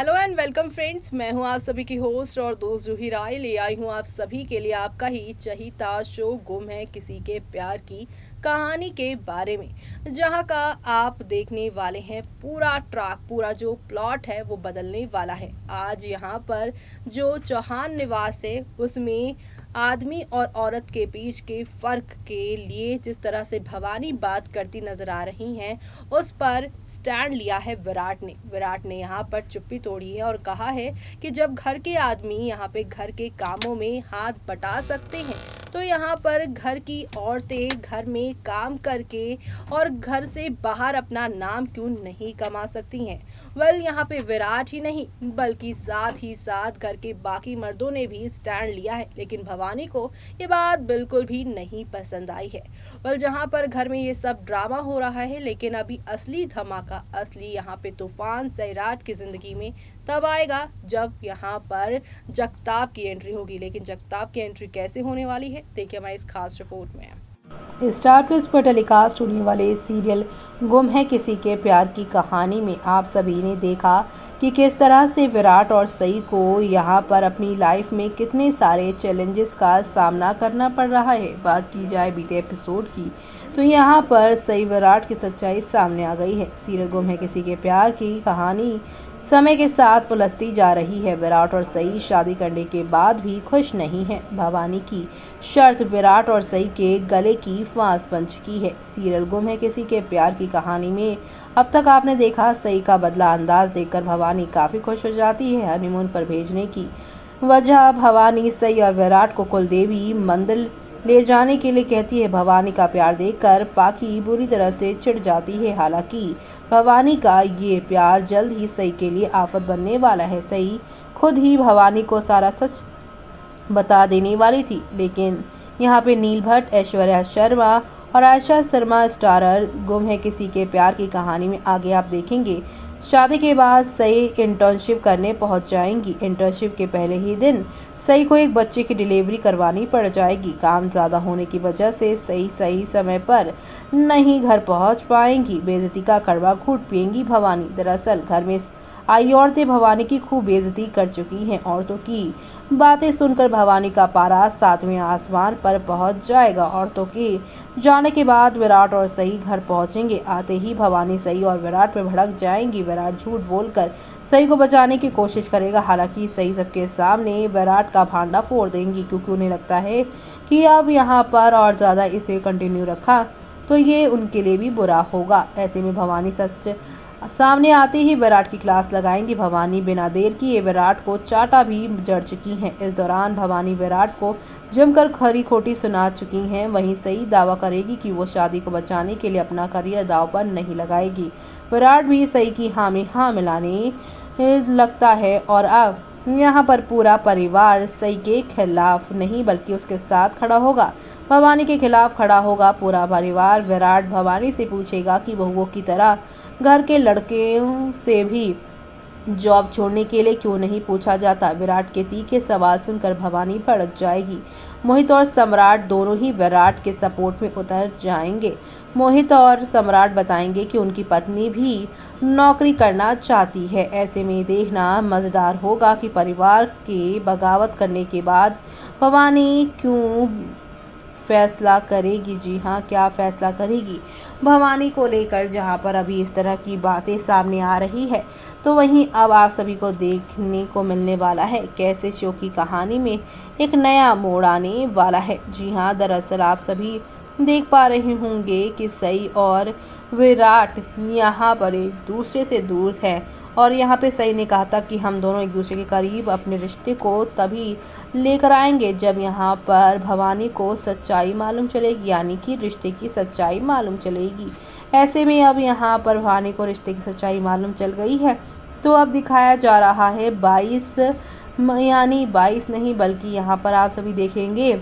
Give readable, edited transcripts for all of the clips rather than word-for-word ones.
Hello and welcome friends, मैं हूं आप सभी की होस्ट और दोस्त जूही राय। ले आई हूं आप सभी के लिए आपका ही चहीता शो गुम है किसी के प्यार की कहानी के बारे में, जहां का आप देखने वाले हैं पूरा ट्रैक। पूरा जो प्लॉट है वो बदलने वाला है। आज यहां पर जो चौहान निवास है उसमें आदमी और औरत के बीच के फर्क के लिए जिस तरह से भवानी बात करती नजर आ रही हैं, उस पर स्टैंड लिया है विराट ने यहाँ पर चुप्पी तोड़ी है और कहा है कि जब घर के आदमी यहाँ पे घर के कामों में हाथ बटा सकते हैं तो यहाँ पर घर की औरतें घर में काम करके और घर से बाहर अपना नाम क्यों नहीं कमा सकती हैं। यहाँ पे विराट ही नहीं बल्कि साथ ही साथ घर के बाकी मर्दों ने भी स्टैंड लिया है, लेकिन भवानी को ये बात बिल्कुल भी नहीं पसंद आई है। जहाँ पर घर में ये सब ड्रामा हो रहा है, लेकिन अभी असली धमाका, असली यहाँ पे तूफान सैराट की जिंदगी में तब आएगा जब यहाँ पर जगताप की एंट्री होगी। लेकिन जगताप की एंट्री कैसे होने वाली है, देखिए हमारी इस खास रिपोर्ट में। स्टार प्लस पर टेलीकास्ट होने वाले सीरियल गुम है किसी के प्यार की कहानी में आप सभी ने देखा कि किस तरह से विराट और सई को यहाँ पर अपनी लाइफ में कितने सारे चैलेंजेस का सामना करना पड़ रहा है। बात की जाए बीते एपिसोड की तो यहाँ पर सई विराट की सच्चाई सामने आ गई है। सीरियल गुम है किसी के प्यार की कहानी समय के साथ उलझती जा रही है। विराट और सई शादी करने के बाद भी खुश नहीं है। भवानी की शर्त विराट और सई के गले की फांस बन चुकी है। सीरियल गुम है किसी के प्यार की कहानी में अब तक आपने देखा सई का बदला अंदाज देखकर भवानी काफी खुश हो जाती है। हनीमून पर भेजने की वजह भवानी सई और विराट को कुलदेवी मंदिर ले जाने के लिए कहती है। भवानी का प्यार देखकर पाकी बुरी तरह से चिढ़ जाती है। हालांकि भवानी का ये प्यार जल्द ही सई के लिए आफत बनने वाला है। सई खुद ही भवानी को सारा सच बता देने वाली थी, लेकिन यहाँ पे नील भट्ट, ऐश्वर्या शर्मा और आयशा शर्मा स्टारर गुम है किसी के प्यार की कहानी में आगे आप देखेंगे। शादी के बाद सई इंटर्नशिप करने पहुंच जाएंगी। इंटर्नशिप के पहले ही दिन सई को एक बच्चे की डिलीवरी करवानी पड़ जाएगी। काम ज़्यादा होने की वजह से सई सही समय पर नहीं घर पहुंच पाएंगी। बेइज्जती का कड़वा घूंट पिएंगी भवानी। दरअसल घर में आई औरतें भवानी की खूब बेइज्जती कर चुकी हैं। औरतों की बातें सुनकर भवानी का पारा 7वें आसमान पर पहुंच जाएगा। औरतों के जाने के बाद विराट और सई घर पहुंचेंगे। आते ही भवानी सई और विराट पे भड़क जाएंगी। विराट झूठ बोलकर सई को बचाने की कोशिश करेगा। हालांकि सई सबके सामने विराट का भांडा फोड़ देंगी, क्योंकि उन्हें लगता है कि अब यहाँ पर और ज़्यादा इसे कंटिन्यू रखा तो ये उनके लिए भी बुरा होगा। ऐसे में भवानी सच सामने आते ही विराट की क्लास लगाएंगी। भवानी बिना देर किए विराट को चाटा भी जड़ चुकी हैं। इस दौरान भवानी विराट को जमकर खरी खोटी सुना चुकी हैं। वहीं सई दावा करेगी कि वो शादी को बचाने के लिए अपना करियर दाव पर नहीं लगाएगी। विराट भी सई की हाँ में हाँ मिलाने लगता है और अब यहाँ पर पूरा परिवार सई के खिलाफ नहीं बल्कि उसके साथ खड़ा होगा। भवानी के खिलाफ खड़ा होगा पूरा परिवार। विराट भवानी से पूछेगा कि बहुओं की तरह घर के लड़कों से भी जॉब छोड़ने के लिए क्यों नहीं पूछा जाता। विराट के तीखे सवाल सुनकर भवानी भड़क जाएगी। मोहित और सम्राट दोनों ही विराट के सपोर्ट में उतर जाएंगे। मोहित और सम्राट बताएंगे कि उनकी पत्नी भी नौकरी करना चाहती है। ऐसे में देखना मजेदार होगा कि परिवार के बगावत करने के बाद भवानी क्यों फैसला करेगी। जी हाँ, क्या फैसला करेगी भवानी को लेकर, जहाँ पर अभी इस तरह की बातें सामने आ रही है। तो वहीं अब आप सभी को देखने को मिलने वाला है कैसे शो की कहानी में एक नया मोड़ आने वाला है। जी हाँ, दरअसल आप सभी देख पा रहे होंगे कि सई और विराट यहाँ पर एक दूसरे से दूर है और यहाँ पे सई ने कहा था कि हम दोनों एक दूसरे के करीब अपने रिश्ते को तभी लेकर आएंगे जब यहाँ पर भवानी को सच्चाई मालूम चलेगी, यानी कि रिश्ते की सच्चाई मालूम चलेगी। ऐसे में अब यहाँ पर भवानी को रिश्ते की सच्चाई मालूम चल गई है। तो अब दिखाया जा रहा है 22 यानी 22 नहीं बल्कि यहाँ पर आप सभी देखेंगे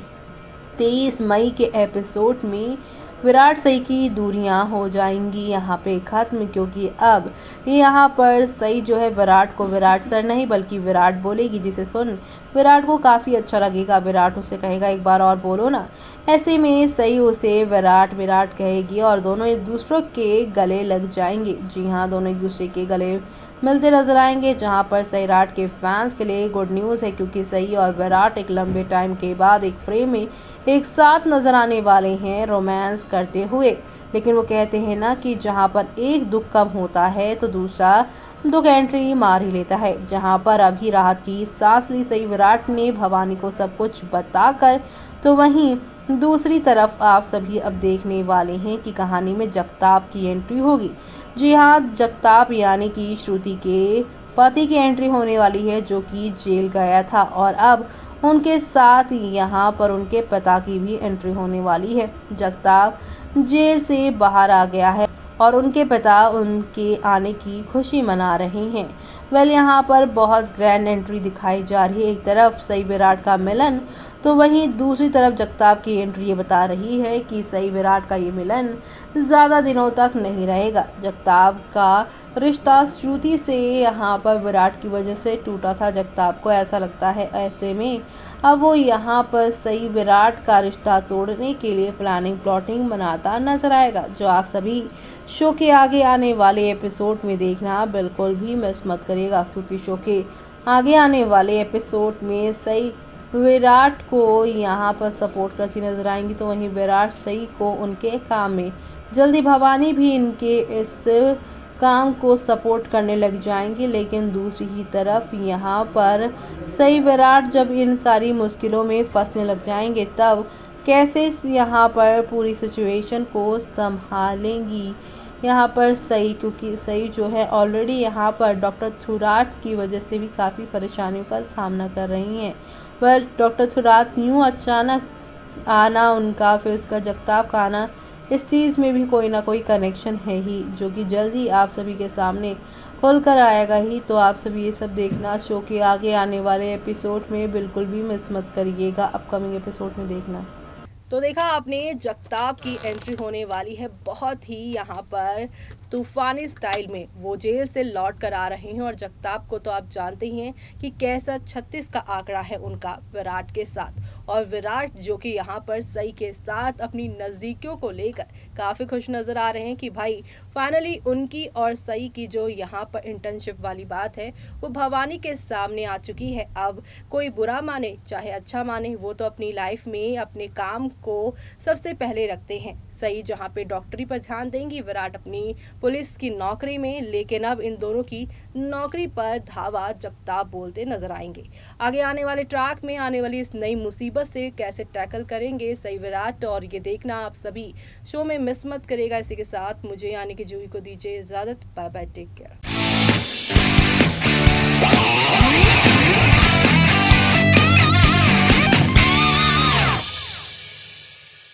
23 मई के एपिसोड में विराट सई की दूरियां हो जाएंगी यहाँ पे खत्म, क्योंकि अब यहाँ पर सई जो है विराट को विराट सर नहीं बल्कि विराट बोलेगी, जिसे सुन विराट को काफ़ी अच्छा लगेगा। विराट उसे कहेगा एक बार और बोलो ना। ऐसे में सई उसे विराट विराट कहेगी और दोनों एक दूसरे के गले लग जाएंगे। जी हाँ, दोनों एक दूसरे के गले मिलते नजर आएंगे, जहां पर सई विराट के फैंस के लिए गुड न्यूज़ है क्योंकि सई और विराट एक लंबे टाइम के बाद एक फ्रेम में एक साथ नजर आने वाले हैं रोमांस करते हुए। लेकिन वो कहते हैं ना कि जहां पर एक दुख कम होता है तो दूसरा दुख एंट्री मार ही लेता है। जहां पर अभी राहत की सांस ली सई विराट ने भवानी को सब कुछ बताकर, तो वहीं दूसरी तरफ आप सभी अब देखने वाले हैं कि कहानी में जगताप की एंट्री होगी। जी हाँ, जगताप यानी कि श्रुति के पति की एंट्री होने वाली है जो कि जेल गया था और अब उनके साथ यहाँ पर उनके पिता की भी एंट्री होने वाली है। जगताप जेल से बाहर आ गया है और उनके पिता उनके आने की खुशी मना रहे हैं। वेल, यहाँ पर बहुत ग्रैंड एंट्री दिखाई जा रही है। एक तरफ सई विराट का मिलन, तो वहीं दूसरी तरफ जगताप की एंट्री ये बता रही है कि सई विराट का ये मिलन ज़्यादा दिनों तक नहीं रहेगा। जगताप का रिश्ता श्रुति से यहाँ पर विराट की वजह से टूटा था। जगताप को ऐसा लगता है ऐसे में अब वो यहाँ पर सई विराट का रिश्ता तोड़ने के लिए प्लानिंग बनाता नजर आएगा, जो आप सभी शो के आगे आने वाले एपिसोड में देखना बिल्कुल भी मिस मत करिएगा, क्योंकि शो के आगे आने वाले एपिसोड में सई विराट को यहाँ पर सपोर्ट करती नजर आएंगी, तो वहीं विराट सई को उनके काम में जल्दी भवानी भी इनके इस काम को सपोर्ट करने लग जाएंगे। लेकिन दूसरी ही तरफ यहाँ पर सई विराट जब इन सारी मुश्किलों में फंसने लग जाएंगे, तब कैसे यहाँ पर पूरी सिचुएशन को संभालेंगी यहाँ पर सई, क्योंकि सई जो है ऑलरेडी यहाँ पर डॉक्टर थुराट की वजह से भी काफ़ी परेशानियों का सामना कर रही हैं। पर डॉक्टर थुराट यूँ अचानक आना उनका, फिर उसका जगताप का आना, इस चीज़ में भी कोई ना कोई कनेक्शन है ही, जो कि जल्दी आप सभी के सामने खुल कर आएगा ही। तो आप सभी ये सब देखना शो के आगे आने वाले एपिसोड में बिल्कुल भी मिस मत करिएगा, अपकमिंग एपिसोड में देखना। तो देखा आपने, जगताप की एंट्री होने वाली है बहुत ही यहाँ पर तूफानी स्टाइल में। वो जेल से लौट कर आ रहे हैं और जगताप को तो आप जानते ही हैं कि कैसा 36 का आंकड़ा है उनका विराट के साथ। और विराट जो कि यहाँ पर सई के साथ अपनी नज़दीकियों को लेकर काफ़ी खुश नज़र आ रहे हैं कि भाई फाइनली उनकी और सई की जो यहाँ पर इंटर्नशिप वाली बात है वो भवानी के सामने आ चुकी है। अब कोई बुरा माने चाहे अच्छा माने, वो तो अपनी लाइफ में अपने काम को सबसे पहले रखते हैं। सई जहाँ पे डॉक्टरी पर ध्यान देंगी, विराट अपनी पुलिस की नौकरी में। लेकिन अब इन दोनों की नौकरी पर धावा जगताप बोलते नजर आएंगे। आगे आने वाले ट्रैक में आने वाली इस नई मुसीबत से कैसे टैकल करेंगे सई विराट, और ये देखना आप सभी शो में मिस मत करेगा। इसी के साथ मुझे यानी कि जूही को दीजिए इजाजत। Bye bye, take care.